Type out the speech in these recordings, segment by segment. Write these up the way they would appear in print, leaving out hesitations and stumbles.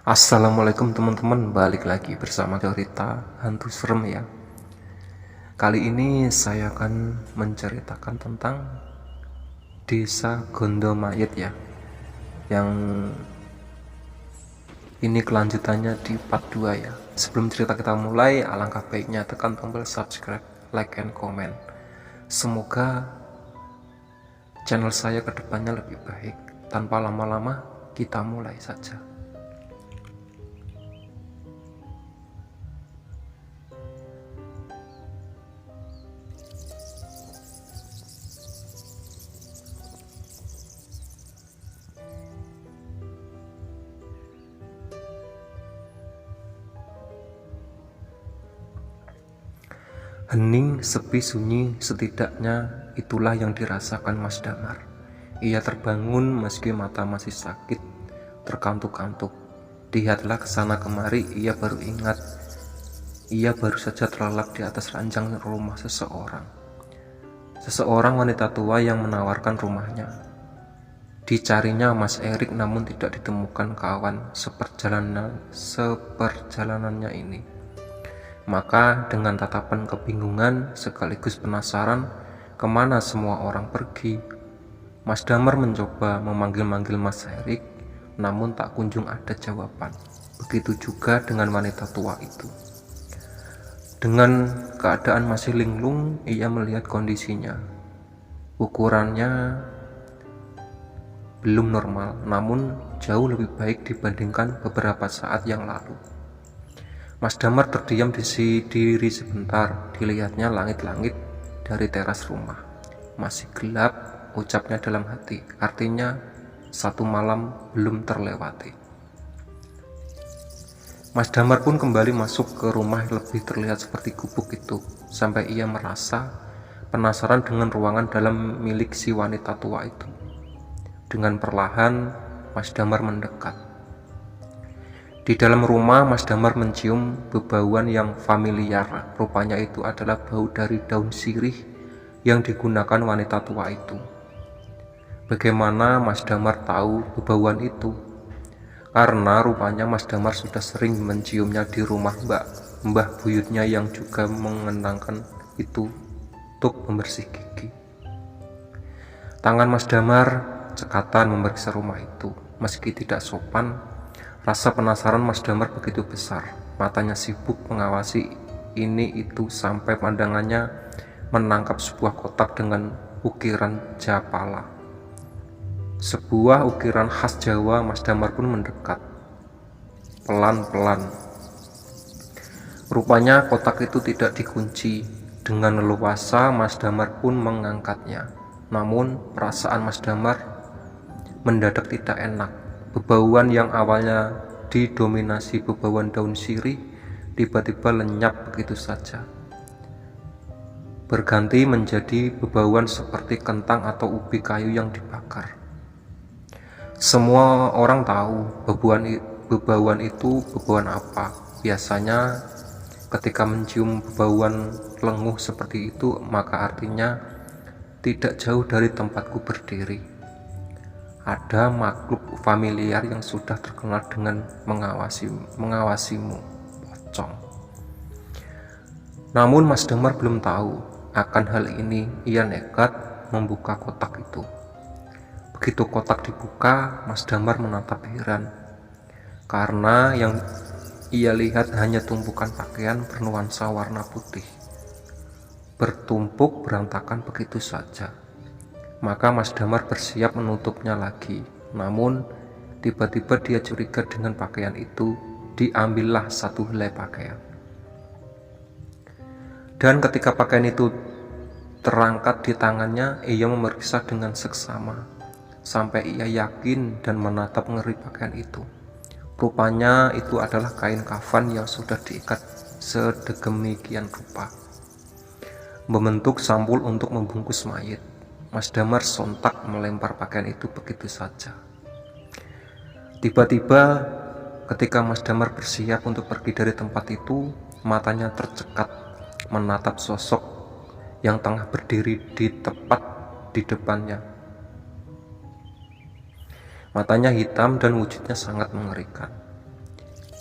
Assalamualaikum teman-teman, balik lagi bersama cerita hantu serem ya. Kali ini saya akan menceritakan tentang Desa Gondomayit ya. Yang ini kelanjutannya di part 2 ya. Sebelum cerita kita mulai, alangkah baiknya tekan tombol subscribe, like, and comment. Semoga channel saya kedepannya lebih baik. Tanpa lama-lama, kita mulai saja. Hening, sepi, sunyi, setidaknya itulah yang dirasakan Mas Damar. Ia terbangun meski mata masih sakit, terkantuk-kantuk. Lihatlah ke sana kemari, ia baru ingat. Ia baru saja terlelap di atas ranjang rumah seseorang. Seseorang wanita tua yang menawarkan rumahnya. Dicarinya Mas Erik namun tidak ditemukan kawan seperjalanannya ini. Maka dengan tatapan kebingungan sekaligus penasaran kemana semua orang pergi, Mas Damar mencoba memanggil-manggil Mas Erik, namun tak kunjung ada jawaban. Begitu juga dengan wanita tua itu. Dengan keadaan masih linglung, ia melihat kondisinya. Ukurannya belum normal, namun jauh lebih baik dibandingkan beberapa saat yang lalu. Mas Damar terdiam di diri sebentar, dilihatnya langit-langit dari teras rumah. Masih gelap, ucapnya dalam hati, artinya satu malam belum terlewati. Mas Damar pun kembali masuk ke rumah lebih terlihat seperti gubuk itu, sampai ia merasa penasaran dengan ruangan dalam milik si wanita tua itu. Dengan perlahan, Mas Damar mendekat. Di dalam rumah, Mas Damar mencium bebauan yang familiar. Rupanya itu adalah bau dari daun sirih yang digunakan wanita tua itu. Bagaimana Mas Damar tahu bebauan itu? Karena rupanya Mas Damar sudah sering menciumnya di rumah mbah buyutnya yang juga mengenangkan itu untuk membersih gigi. Tangan Mas Damar cekatan memeriksa rumah itu. Meski tidak sopan, rasa penasaran Mas Damar begitu besar. Matanya sibuk mengawasi ini itu sampai pandangannya menangkap sebuah kotak dengan ukiran japala. Sebuah ukiran khas Jawa. Mas Damar pun mendekat pelan-pelan. Rupanya kotak itu tidak dikunci. Dengan leluasa Mas Damar pun mengangkatnya. Namun perasaan Mas Damar mendadak tidak enak. Bebauan yang awalnya didominasi bebauan daun sirih tiba-tiba lenyap begitu saja, berganti menjadi bebauan seperti kentang atau ubi kayu yang dibakar. Semua orang tahu bebauan itu bebauan apa. Biasanya ketika mencium bebauan lenguh seperti itu, maka artinya tidak jauh dari tempatku berdiri ada makhluk familiar yang sudah terkenal dengan mengawasimu, pocong. Namun Mas Damar belum tahu akan hal ini. Ia nekat membuka kotak itu. Begitu kotak dibuka, Mas Damar menatap heran, karena yang ia lihat hanya tumpukan pakaian bernuansa warna putih, bertumpuk berantakan begitu saja. Maka Mas Damar bersiap menutupnya lagi. Namun tiba-tiba dia curiga dengan pakaian itu. Diambillah satu helai pakaian. Dan ketika pakaian itu terangkat di tangannya, ia memeriksa dengan seksama sampai ia yakin dan menatap ngeri pakaian itu. Rupanya itu adalah kain kafan yang sudah diikat sedemikian rupa, membentuk sampul untuk membungkus mayit. Mas Damar sontak melempar pakaian itu begitu saja. Tiba-tiba ketika Mas Damar bersiap untuk pergi dari tempat itu, matanya tercekat menatap sosok yang tengah berdiri di tepat di depannya. Matanya hitam dan wujudnya sangat mengerikan.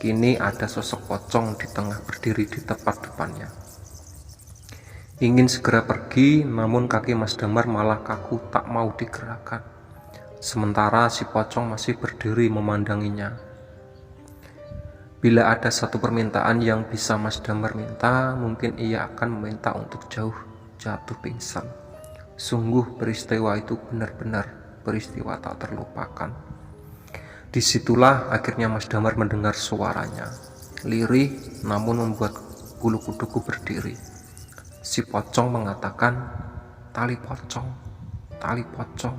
Kini ada sosok pocong di tengah berdiri di tepat depannya. Ingin segera pergi, namun kaki Mas Damar malah kaku tak mau digerakkan. Sementara si pocong masih berdiri memandanginya. Bila ada satu permintaan yang bisa Mas Damar minta, mungkin ia akan meminta untuk jatuh pingsan. Sungguh peristiwa itu benar-benar peristiwa tak terlupakan. Disitulah akhirnya Mas Damar mendengar suaranya. Lirih namun membuat bulu kuduku berdiri. Si pocong mengatakan, "Tali pocong, tali pocong."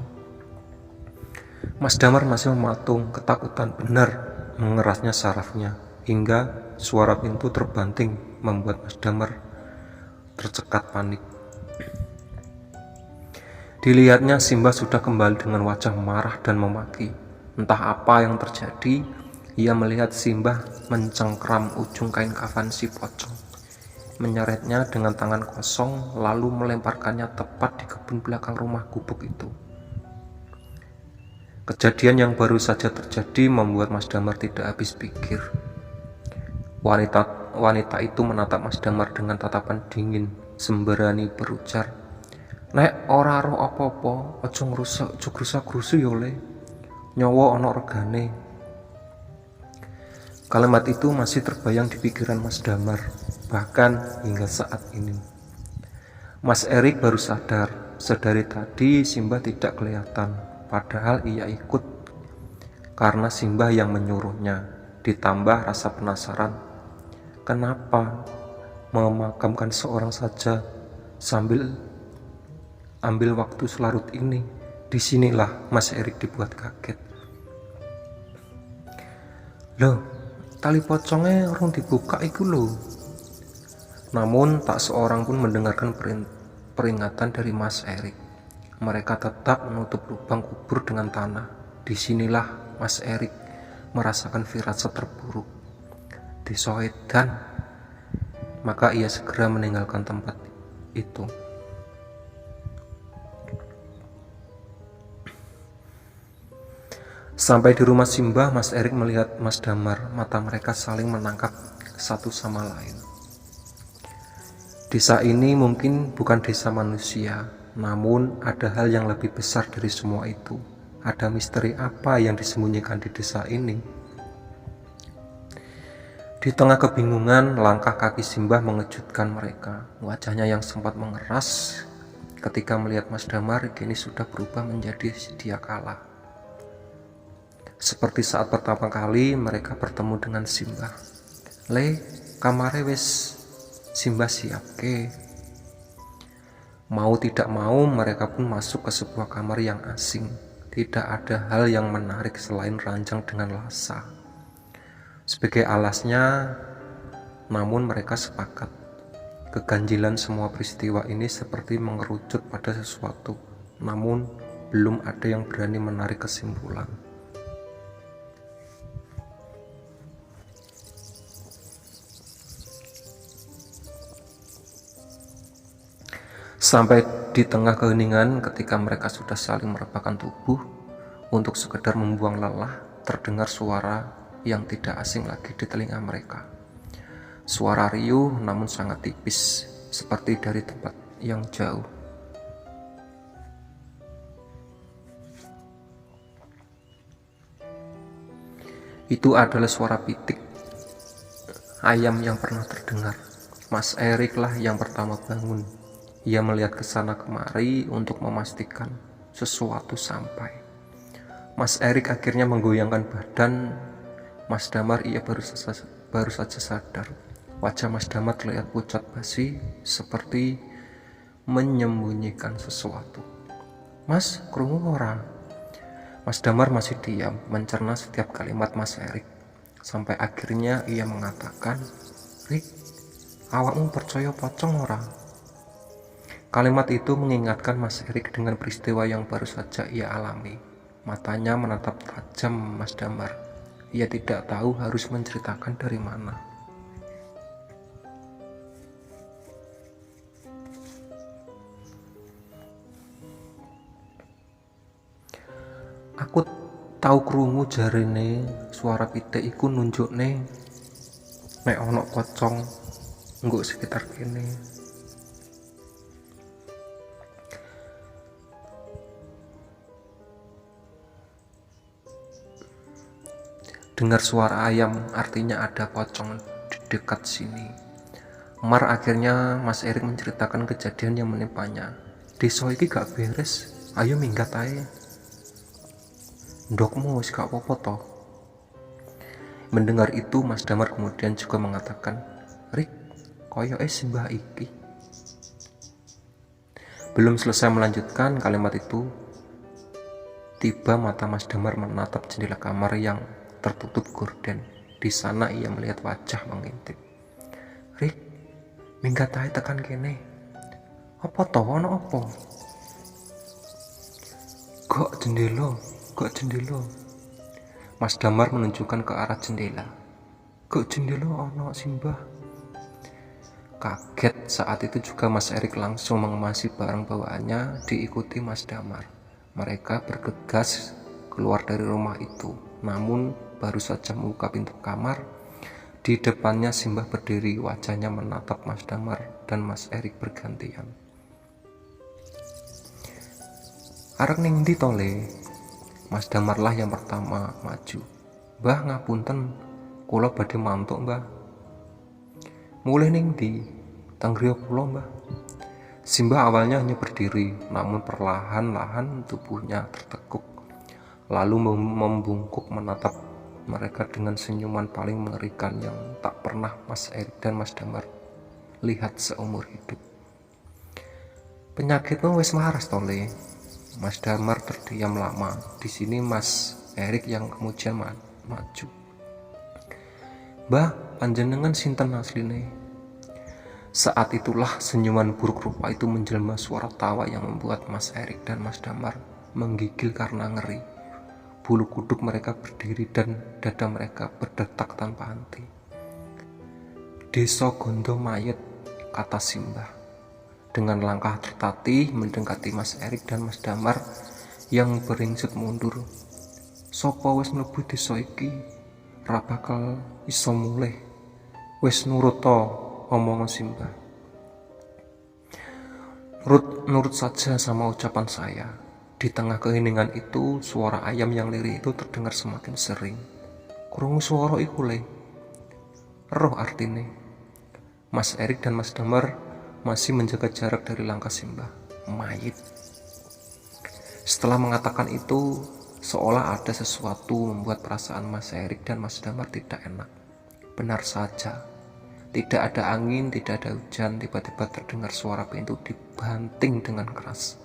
Mas Damar masih mematung, ketakutan benar mengerasnya sarafnya, hingga suara pintu terbanting membuat Mas Damar tercekat panik. Dilihatnya Simbah sudah kembali dengan wajah marah dan memaki. Entah apa yang terjadi, ia melihat Simbah mencengkram ujung kain kafan si pocong, menyeretnya dengan tangan kosong, lalu melemparkannya tepat di kebun belakang rumah gubuk itu. Kejadian yang baru saja terjadi membuat Mas Damar tidak habis pikir. Wanita itu menatap Mas Damar dengan tatapan dingin, semberani berujar, "Nek ora roh apa-apa, aja ngrusak-rusak yo le. Nyawa ana regane." Kalimat itu masih terbayang di pikiran Mas Damar, bahkan hingga saat ini. Mas Erik baru sadar, sedari tadi Simbah tidak kelihatan, padahal ia ikut karena Simbah yang menyuruhnya. Ditambah rasa penasaran, kenapa memakamkan seorang saja sambil ambil waktu selarut ini? Disinilah Mas Erik dibuat kaget. Loh, tali pocongnya orang dibuka iku loh. Namun tak seorang pun mendengarkan peringatan dari Mas Erik. Mereka tetap menutup lubang kubur dengan tanah. Disinilah Mas Erik merasakan firasat terburuk. Disoedan, maka ia segera meninggalkan tempat itu. Sampai di rumah Simbah, Mas Erik melihat Mas Damar. Mata mereka saling menangkap satu sama lain. Desa ini mungkin bukan desa manusia, namun ada hal yang lebih besar dari semua itu. Ada misteri apa yang disembunyikan di desa ini? Di tengah kebingungan, langkah kaki Simbah mengejutkan mereka. Wajahnya yang sempat mengeras ketika melihat Mas Damar kini sudah berubah menjadi sedia kala. Seperti saat pertama kali mereka bertemu dengan Simbah. "Le, kamare wis Simbah siap ke." Mau tidak mau mereka pun masuk ke sebuah kamar yang asing. Tidak ada hal yang menarik selain ranjang dengan lasa sebagai alasnya, namun mereka sepakat keganjilan semua peristiwa ini seperti mengerucut pada sesuatu, namun belum ada yang berani menarik kesimpulan. Sampai di tengah keheningan, ketika mereka sudah saling merebahkan tubuh untuk sekedar membuang lelah, terdengar suara yang tidak asing lagi di telinga mereka. Suara riuh namun sangat tipis, seperti dari tempat yang jauh. Itu adalah suara pitik ayam yang pernah terdengar. Mas Erik lah yang pertama bangun. Ia melihat ke sana kemari untuk memastikan sesuatu sampai. Mas Erik akhirnya menggoyangkan badan Mas Damar. Ia baru saja sadar. Wajah Mas Damar terlihat pucat basi, seperti menyembunyikan sesuatu. "Mas, krungu ora?" Mas Damar masih diam, mencerna setiap kalimat Mas Erik. Sampai akhirnya ia mengatakan, "Rik, awakmu percaya pocong ora?" Kalimat itu mengingatkan Mas Erik dengan peristiwa yang baru saja ia alami. Matanya menatap tajam Mas Damar. Ia tidak tahu harus menceritakan dari mana. "Aku tahu krungu jarene suara pitik iku nunjukne nek ono pocong nggo sekitar kene. Dengar suara ayam, artinya ada pocong di dekat sini. Mar akhirnya Mas Erik menceritakan kejadian yang menimpanya. Desa iki gak beres, ayo minggat ae. Ndokmu wis gak apa-apa toh. Mendengar itu Mas Damar kemudian juga mengatakan, Rik, koyoke simbah iki. Belum selesai melanjutkan kalimat itu, tiba mata Mas Damar menatap jendela kamar yang tertutup gorden. Di sana ia melihat wajah mengintip. Rik, minggat ae tekan kene. Apa toh ono apa? Kok jendela. Mas Damar menunjukkan ke arah jendela. Kok jendela ono simbah? Kaget saat itu juga Mas Erik langsung mengemasi barang bawaannya diikuti Mas Damar. Mereka bergegas keluar dari rumah itu. Namun baru saja membuka pintu kamar, di depannya simbah berdiri, wajahnya menatap Mas Damar dan Mas Erik bergantian. Arek ning ndi tole? Mas Damar lah yang pertama maju. Mbah ngapunten, kula badhe mantuk, Mbah. Mulih ning ndi? Teng griya kula, Mbah. Simbah awalnya hanya berdiri, namun perlahan-lahan tubuhnya tertekuk, lalu membungkuk menatap mereka dengan senyuman paling mengerikan yang tak pernah Mas Erik dan Mas Damar lihat seumur hidup. Penyakitmu wis waras tole. Mas Damar terdiam lama. Di sini Mas Erik yang kemudian maju. Mbah, panjenengan sinten asline? Saat itulah senyuman buruk rupa itu menjelma suara tawa yang membuat Mas Erik dan Mas Damar menggigil karena ngeri. Bulu kuduk mereka berdiri dan dada mereka berdetak tanpa henti. Desa Gondo Mayit, kata simbah. Dengan langkah tertatih mendekati Mas Erik dan Mas Damar yang beringsut mundur. Sopo wis mlebu desa iki? Ra bakal iso mulih. Wis nurut to omongan simbah. Nurut saja sama ucapan saya. Di tengah keheningan itu, suara ayam yang lirih itu terdengar semakin sering. Krungu suara iku le. Roh artine. Mas Erik dan Mas Damar masih menjaga jarak dari langkah simbah. Mayit. Setelah mengatakan itu, seolah ada sesuatu membuat perasaan Mas Erik dan Mas Damar tidak enak. Benar saja, tidak ada angin, tidak ada hujan, tiba-tiba terdengar suara pintu dibanting dengan keras.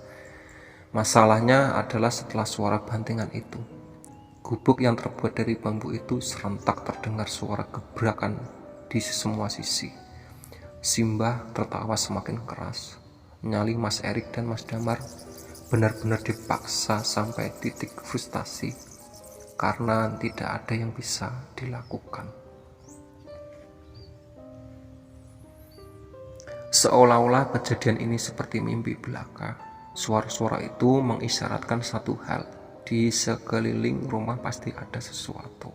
Masalahnya adalah setelah suara bantingan itu, gubuk yang terbuat dari bambu itu serentak terdengar suara gebrakan di semua sisi. Simbah tertawa semakin keras. Nyali Mas Erik dan Mas Damar benar-benar dipaksa sampai titik frustasi karena tidak ada yang bisa dilakukan. Seolah-olah kejadian ini seperti mimpi belaka. Suara-suara itu mengisyaratkan satu hal, di sekeliling rumah pasti ada sesuatu.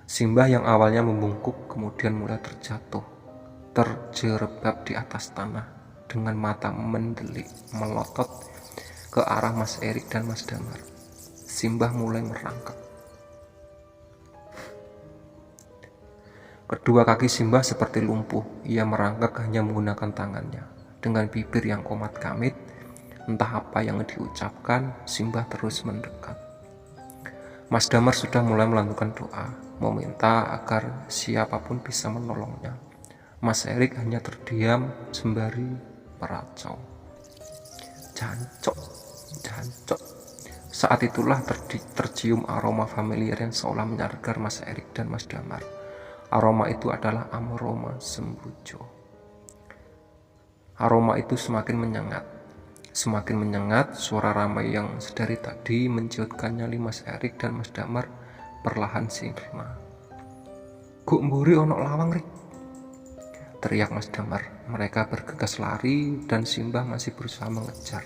Simbah yang awalnya membungkuk kemudian mulai terjerebab di atas tanah dengan mata mendelik melotot ke arah Mas Erik dan Mas Damar. Simbah mulai merangkak. Kedua kaki Simbah seperti lumpuh. Ia merangkak hanya menggunakan tangannya. Dengan bibir yang komat kamit, entah apa yang diucapkan, Simbah terus mendekat. Mas Damar sudah mulai melakukan doa, meminta agar siapapun bisa menolongnya. Mas Erik hanya terdiam sembari meracau. Jancok. Saat itulah tercium aroma familiar yang seolah menyadarkan Mas Erik dan Mas Damar. Aroma itu adalah aroma sembujo. Aroma itu semakin menyengat, suara ramai yang sedari tadi menciutkan nyali Mas Erik dan Mas Damar perlahan sirna. Guk mburi ono lawang Rik, teriak Mas Damar. Mereka bergegas lari dan Simbah masih berusaha mengejar.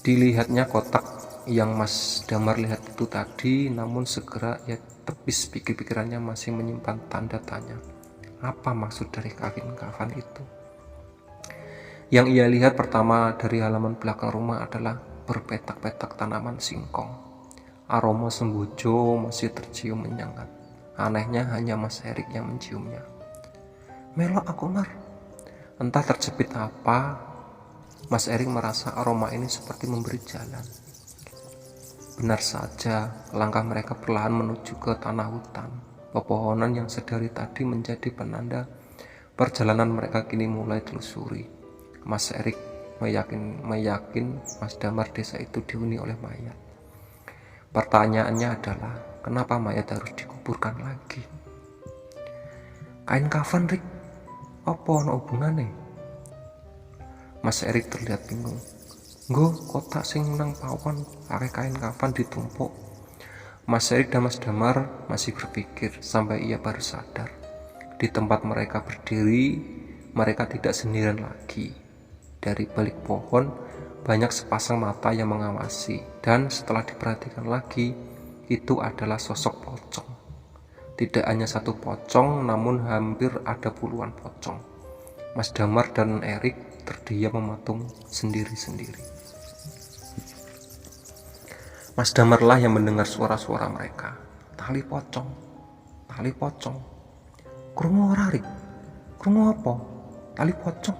Dilihatnya kotak yang Mas Damar lihat itu tadi, namun segera ia tepis, pikir-pikirannya masih menyimpan tanda tanya. Apa maksud dari kafan itu? Yang ia lihat pertama dari halaman belakang rumah adalah berpetak-petak tanaman singkong. Aroma sembojo masih tercium menyengat. Anehnya hanya Mas Erik yang menciumnya. Melok aku, Mar. Entah terjepit apa, Mas Erik merasa aroma ini seperti memberi jalan. Benar saja, langkah mereka perlahan menuju ke tanah hutan. Pepohonan yang sedari tadi menjadi penanda perjalanan mereka kini mulai telusuri. Mas Erik meyakin Mas Damar desa itu dihuni oleh mayat. Pertanyaannya adalah, kenapa mayat harus dikuburkan lagi? Kain kafan, Rik, apa ana hubungane? Mas Erik terlihat bingung. Nggo, kotak sing nang pawon pakai kain kafan ditumpuk. Mas Erik dan Mas Damar masih berpikir sampai ia baru sadar. Di tempat mereka berdiri, mereka tidak sendirian lagi. Dari balik pohon, banyak sepasang mata yang mengawasi. Dan setelah diperhatikan lagi, itu adalah sosok pocong. Tidak hanya satu pocong, namun hampir ada puluhan pocong. Mas Damar dan Erik terdiam mematung sendiri-sendiri. Mas Damarlah yang mendengar suara-suara mereka. Tali pocong, tali pocong. Krungu ora, Rik? Krungu apa? Tali pocong.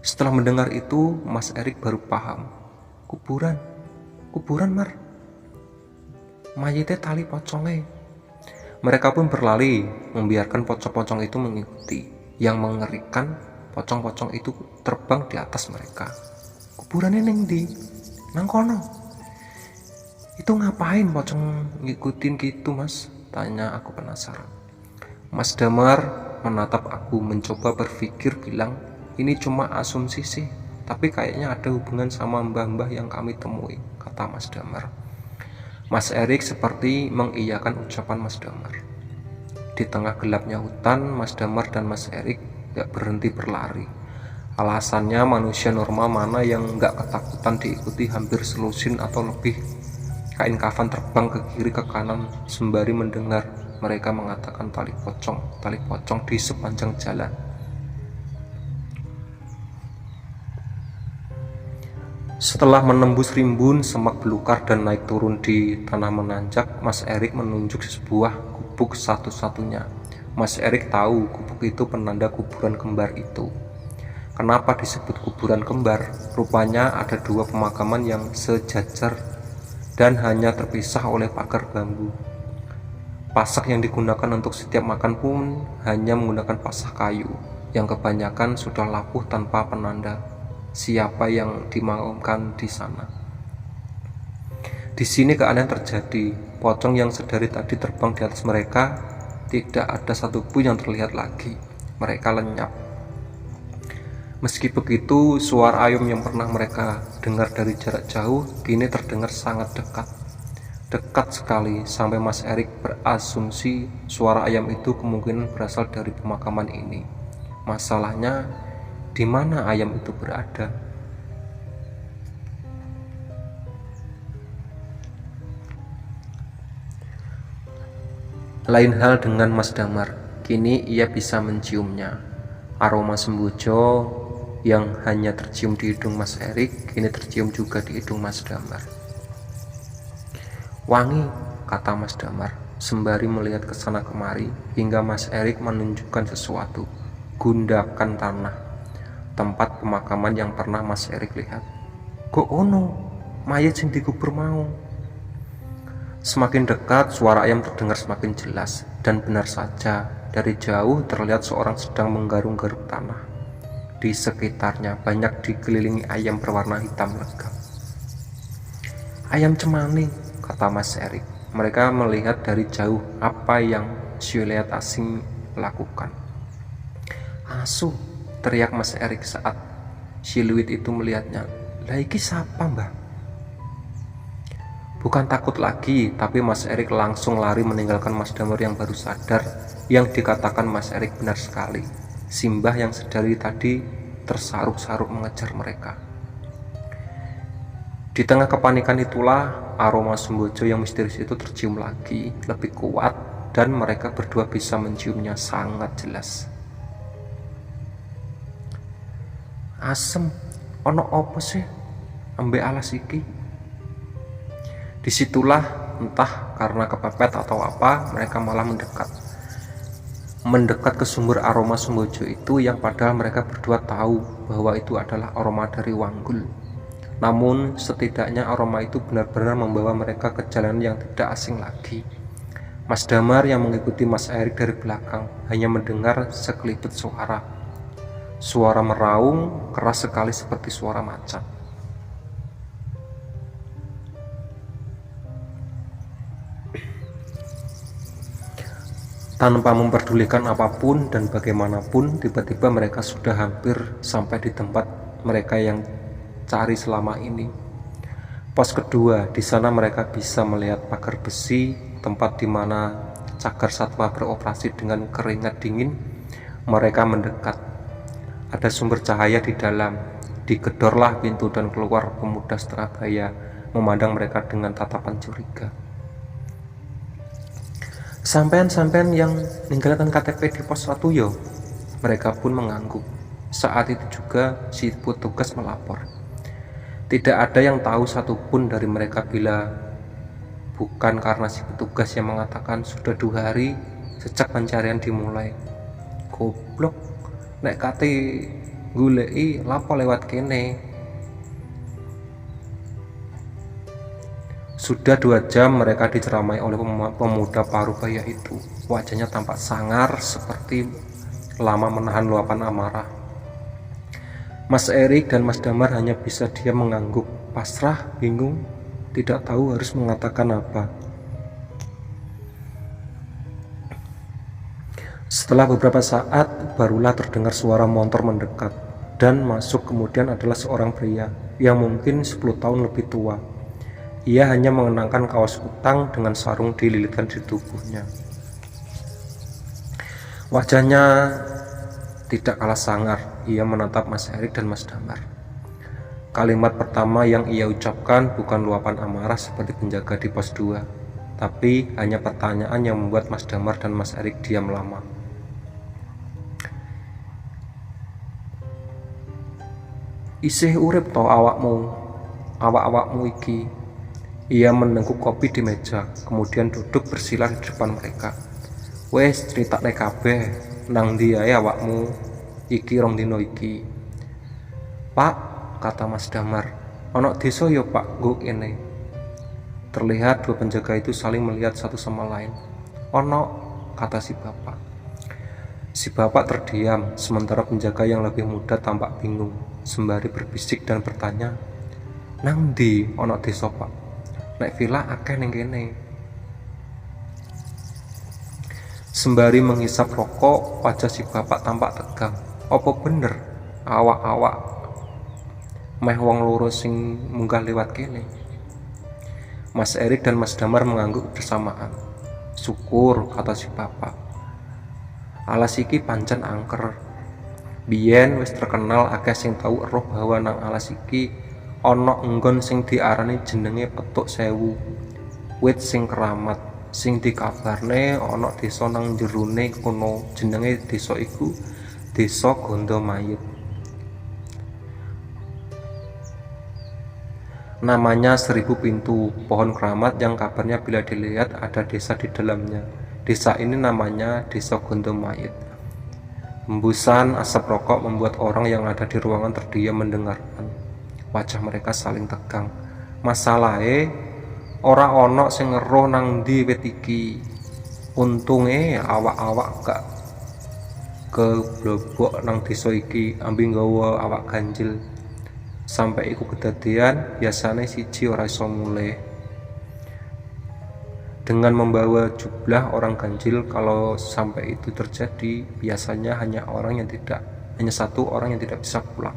Setelah mendengar itu, Mas Erik baru paham. Kuburan, Mar. Mayite tali poconge. Mereka pun berlari, membiarkan pocong-pocong itu mengikuti. Yang mengerikan, pocong-pocong itu terbang di atas mereka. Kuburannya ning ndi? Nang kono. Itu ngapain pocong ngikutin gitu, Mas? Tanya aku penasaran. Mas Damar menatap aku, mencoba berpikir, bilang, ini cuma asumsi sih, tapi kayaknya ada hubungan sama mbah-mbah yang kami temui, kata Mas Damar. Mas Erik seperti mengiyakan ucapan Mas Damar. Di tengah gelapnya hutan, Mas Damar dan Mas Erik gak berhenti berlari. Alasannya, manusia normal mana yang gak ketakutan diikuti hampir selusin atau lebih. Kain kafan terbang ke kiri ke kanan sembari mendengar mereka mengatakan tali pocong di sepanjang jalan. Setelah menembus rimbun, semak belukar dan naik turun di tanah menanjak, Mas Erik menunjuk sebuah gubuk satu-satunya. Mas Erik tahu gubuk itu penanda kuburan kembar itu. Kenapa disebut kuburan kembar? Rupanya ada dua pemakaman yang sejajar dan hanya terpisah oleh pagar bambu. Pasak yang digunakan untuk setiap makan pun hanya menggunakan pasak kayu yang kebanyakan sudah lapuh tanpa penanda siapa yang dimakamkan di sana. Di sini keanehan terjadi. Pocong yang sedari tadi terbang di atas mereka, tidak ada satupun yang terlihat lagi. Mereka lenyap. Meski begitu, suara ayam yang pernah mereka dengar dari jarak jauh kini terdengar sangat dekat. Dekat sekali sampai Mas Erik berasumsi suara ayam itu kemungkinan berasal dari pemakaman ini. Masalahnya, di mana ayam itu berada? Lain hal dengan Mas Damar. Kini ia bisa menciumnya. Aroma sembojo yang hanya tercium di hidung Mas Erik kini tercium juga di hidung Mas Damar. Wangi, kata Mas Damar sembari melihat ke sana kemari hingga Mas Erik menunjukkan sesuatu. Gundakan tanah, tempat pemakaman yang pernah Mas Erik lihat. Kok ono, mayat sing dikubur mau. Semakin dekat, suara ayam terdengar semakin jelas, dan benar saja, dari jauh terlihat seorang sedang menggaruk-garuk tanah. Di sekitarnya banyak dikelilingi ayam berwarna hitam legam. Ayam cemani, kata Mas Erik. Mereka melihat dari jauh apa yang siluet asing lakukan. Asu, teriak Mas Erik saat siluet itu melihatnya. Lah iki sapa, Mbah? Bukan takut lagi, tapi Mas Erik langsung lari meninggalkan Mas Damar yang baru sadar. Yang dikatakan Mas Erik benar sekali. Simbah yang sedari tadi tersaruk-saruk mengejar mereka. Di tengah kepanikan itulah aroma sembojo yang misterius itu tercium lagi, lebih kuat, dan mereka berdua bisa menciumnya sangat jelas. Asem, ono opo sih ambek alas iki? Disitulah entah karena kepepet atau apa, mereka malah mendekat ke sumber aroma sembojo itu, yang padahal mereka berdua tahu bahwa itu adalah aroma dari Wanggul. Namun setidaknya aroma itu benar-benar membawa mereka ke jalan yang tidak asing lagi. Mas Damar yang mengikuti Mas Erik dari belakang hanya mendengar sekelipet suara. Suara meraung keras sekali seperti suara macan. Tanpa memperdulikan apapun dan bagaimanapun, tiba-tiba mereka sudah hampir sampai di tempat mereka yang cari selama ini. Pos kedua, di sana mereka bisa melihat pagar besi, tempat di mana cagar satwa beroperasi dengan keringat dingin. Mereka mendekat. Ada sumber cahaya di dalam. Digedorlah pintu dan keluar pemuda setengah baya, memandang mereka dengan tatapan curiga. Sampean yang ninggalkan KTP di pos 1 yo? Mereka pun mengangguk. Saat itu juga si petugas melapor. Tidak ada yang tahu satupun dari mereka bila bukan karena si petugas yang mengatakan sudah 2 hari sejak pencarian dimulai. Goblok, nek kate goleki lapo lewat kene. Sudah 2 jam mereka diceramai oleh pemuda parubaya itu. Wajahnya tampak sangar seperti lama menahan luapan amarah. Mas Erik dan Mas Damar hanya bisa diam mengangguk, pasrah, bingung, tidak tahu harus mengatakan apa. Setelah beberapa saat, barulah terdengar suara motor mendekat, dan masuk kemudian adalah seorang pria yang mungkin 10 tahun lebih tua. Ia hanya mengenakan kaos kutang dengan sarung dililitkan di tubuhnya. Wajahnya tidak kalah sangar. Ia menatap Mas Erik dan Mas Damar. Kalimat pertama yang ia ucapkan bukan luapan amarah seperti penjaga di pos 2, tapi hanya pertanyaan yang membuat Mas Damar dan Mas Erik diam lama. Isih urip to awakmu iki? Ia menengkuk kopi di meja, kemudian duduk bersila di depan mereka. Wes critakne kabeh, nang ndi ae awakmu iki rong dino iki? Pak, kata Mas Damar, ono desa yo Pak, nggo kene. Terlihat 2 penjaga itu saling melihat satu sama lain. Ono, kata si bapak. Si bapak terdiam, sementara penjaga yang lebih muda tampak bingung, sembari berbisik dan bertanya, nang ndi ono desa Pak? Nek villa akeh ning kene. Sembari menghisap rokok, wajah si bapak tampak tegang. Apa bener awak-awak meh wong loro sing munggah lewat kene? Mas Erik dan Mas Damar mengangguk bersamaan. Syukur, kata si bapak. Alas iki pancen angker. Biyen wis terkenal akeh sing tau eruh bahwa nang alas iki ana enggon sing diarani jenenge Petuk Sewu, wit sing keramat, sing dikabarne ana desa nang jerone kono. Jenenge desa iku Desa Gondomayit. Namanya 1000 pintu, pohon keramat yang kabarnya bila dilihat ada desa di dalamnya. Desa ini namanya Desa Gondomayit. Hembusan asap rokok membuat orang yang ada di ruangan terdiam mendengarkan. Wajah mereka saling tegang. Masalahe ora ono sing ngeroh nang ndi wit iki. Untunge awak-awak gak keblobok nang desa iki ambi nggawa awak ganjil. Sampai iku kedadian biasane siji ora iso mulih. Dengan membawa jublah orang ganjil, kalau sampai itu terjadi biasanya hanya satu orang yang tidak bisa pulang.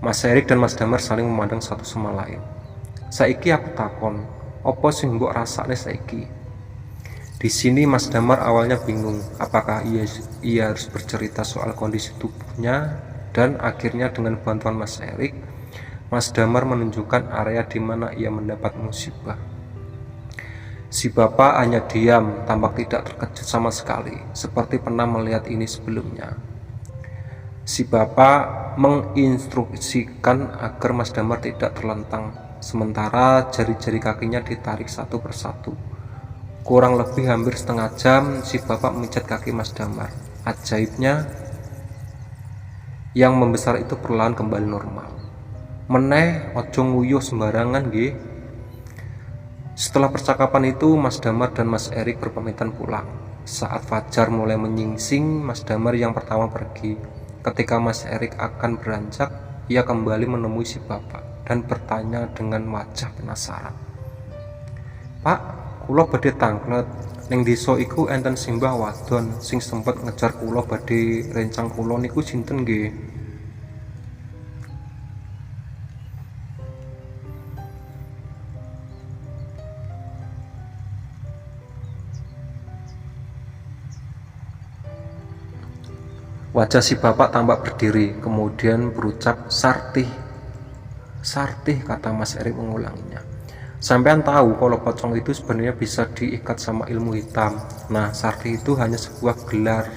Mas Erik dan Mas Damar saling memandang satu sama lain. Saiki aku takon, opo sing mbok rasane saiki? Di sini Mas Damar awalnya bingung, apakah ia harus bercerita soal kondisi tubuhnya, dan akhirnya dengan bantuan Mas Erik, Mas Damar menunjukkan area di mana ia mendapat musibah. Si bapak hanya diam, tampak tidak terkejut sama sekali, seperti pernah melihat ini sebelumnya. Si bapak menginstruksikan agar Mas Damar tidak terlentang, sementara jari-jari kakinya ditarik satu persatu. Kurang lebih hampir setengah jam, si bapak memijat kaki Mas Damar. Ajaibnya, yang membesar itu perlahan kembali normal. Meneh, ojo nguyuh sembarangan nggih. Setelah percakapan itu, Mas Damar dan Mas Erik berpamitan pulang. Saat fajar mulai menyingsing, Mas Damar yang pertama pergi. Ketika Mas Erik akan beranjak, ia kembali menemui si bapak dan bertanya dengan wajah penasaran. "Pak, kula badhe tanglet. Ning desa iku enten simbah wadon sing sempet ngejar kula badhe rencang kula niku sinten nggih?" Wajah si bapak tampak berdiri, kemudian berucap, "Sartih." "Sartih," kata Mas Erik mengulanginya. "Sampean tahu kalau pocong itu sebenarnya bisa diikat sama ilmu hitam. Nah, Sartih itu hanya sebuah gelar.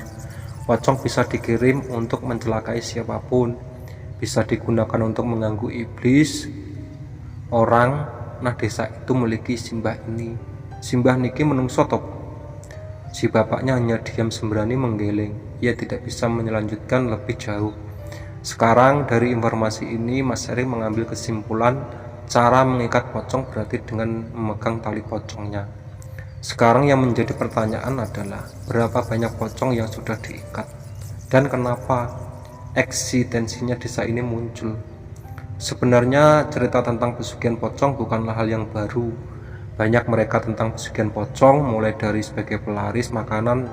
Pocong bisa dikirim untuk mencelakai siapapun, bisa digunakan untuk mengganggu iblis, orang. Nah, desa itu memiliki simbah ini. Simbah niki menungso top." Si bapaknya hanya diam sembrani menggeleng. Ia tidak bisa melanjutkan lebih jauh. Sekarang dari informasi ini Mas Erik mengambil kesimpulan cara mengikat pocong berarti dengan memegang tali pocongnya. Sekarang yang menjadi pertanyaan adalah berapa banyak pocong yang sudah diikat dan kenapa eksistensinya desa ini muncul. Sebenarnya cerita tentang pesugihan pocong bukanlah hal yang baru. Banyak mereka tentang pesugihan pocong, mulai dari sebagai pelaris makanan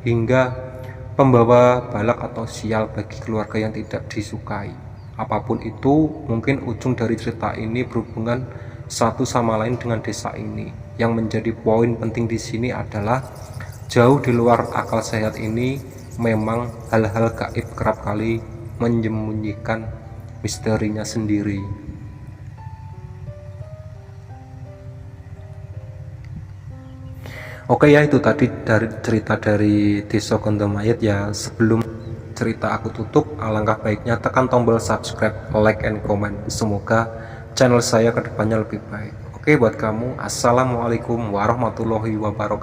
hingga pembawa balak atau sial bagi keluarga yang tidak disukai. Apapun itu, mungkin ujung dari cerita ini berhubungan satu sama lain dengan desa ini. Yang menjadi poin penting di sini adalah jauh di luar akal sehat ini memang hal-hal gaib kerap kali menyembunyikan misterinya sendiri. Oke ya, itu tadi dari cerita dari Desa Kondomayit ya. Sebelum cerita aku tutup, alangkah baiknya tekan tombol subscribe, like, and comment. Semoga channel saya kedepannya lebih baik. Oke, buat kamu, assalamualaikum warahmatullahi wabarakatuh.